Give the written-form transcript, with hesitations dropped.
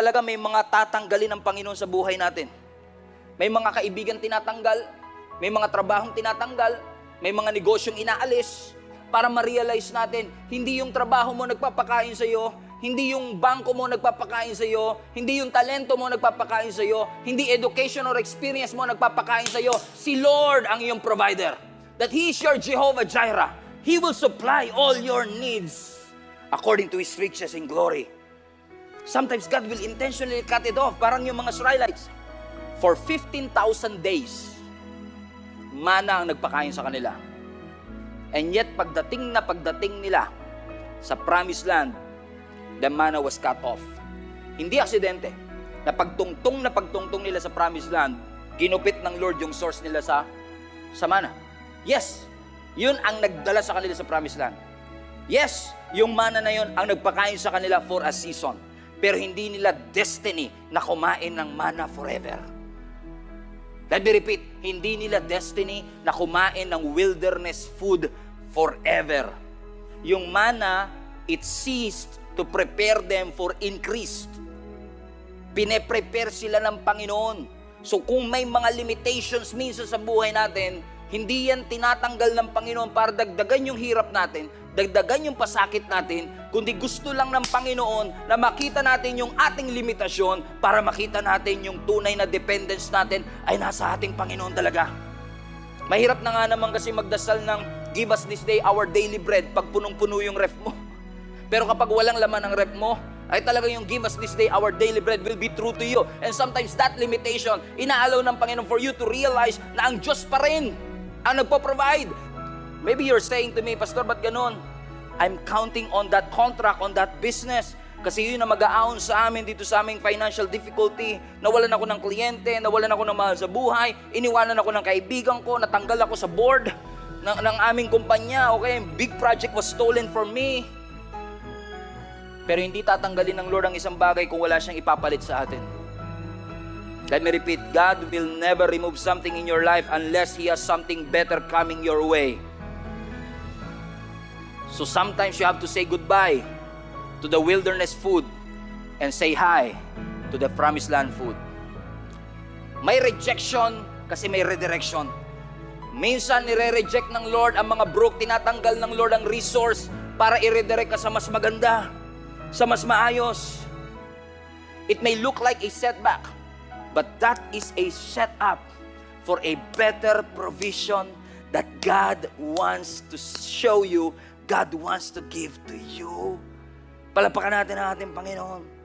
Talaga may mga tatanggalin ng Panginoon sa buhay natin. May mga kaibigan tinatanggal, may mga trabahong tinatanggal, may mga negosyong inaalis para ma-realize natin, hindi yung trabaho mo nagpapakain sa iyo, hindi yung bangko mo nagpapakain sa iyo, hindi yung talento mo nagpapakain sa iyo, hindi education or experience mo nagpapakain sa iyo. Si Lord ang iyong provider. That He is your Jehovah Jireh. He will supply all your needs according to His riches in glory. Sometimes God will intentionally cut it off. Parang yung mga Israelites. For 15,000 days, mana ang nagpakain sa kanila. And yet, pagdating nila sa promised land, the manna was cut off. Hindi aksidente. Na pagtungtong nila sa promised land, ginupit ng Lord yung source nila sa mana. Yes, yun ang nagdala sa kanila sa promised land. Yes, yung mana na yun ang nagpakain sa kanila for a season. Pero hindi nila destiny na kumain ng manna forever. Let me repeat, hindi nila destiny na kumain ng wilderness food forever. Yung manna, it ceased to prepare them for increase. Pine-prepare sila ng Panginoon. So kung may mga limitations minsan sa buhay natin, hindi yan tinatanggal ng Panginoon para dagdagan yung hirap natin, dagdagan yung pasakit natin, kundi gusto lang ng Panginoon na makita natin yung ating limitasyon para makita natin yung tunay na dependence natin ay nasa ating Panginoon talaga. Mahirap na nga naman kasi magdasal ng give us this day our daily bread pag punong-puno yung ref mo. Pero kapag walang laman ang ref mo, ay talagang yung give us this day our daily bread will be true to you. And sometimes that limitation, inaalaw ng Panginoon for you to realize na ang Diyos pa rin ang nagpo-provide. Maybe you're saying to me, Pastor, ba't ganun? I'm counting on that contract, on that business. Kasi yun na mag-aahon sa amin dito sa aming financial difficulty. Nawalan ako ng kliyente, nawalan ako ng mahal sa buhay, iniwanan ako ng kaibigan ko, natanggal ako sa board ng aming kumpanya. Okay, big project was stolen from me. Pero hindi tatanggalin ng Lord ang isang bagay kung wala siyang ipapalit sa atin. Let me repeat, God will never remove something in your life unless He has something better coming your way. So sometimes you have to say goodbye to the wilderness food and say hi to the promised land food. May rejection kasi may redirection. Minsan nire-reject ng Lord ang mga broke, tinatanggal ng Lord ang resource para i-redirect ka sa mas maganda, sa mas maayos. It may look like a setback, but that is a setup for a better provision that God wants to show you, God wants to give to you. Palapakan natin ang ating Panginoon.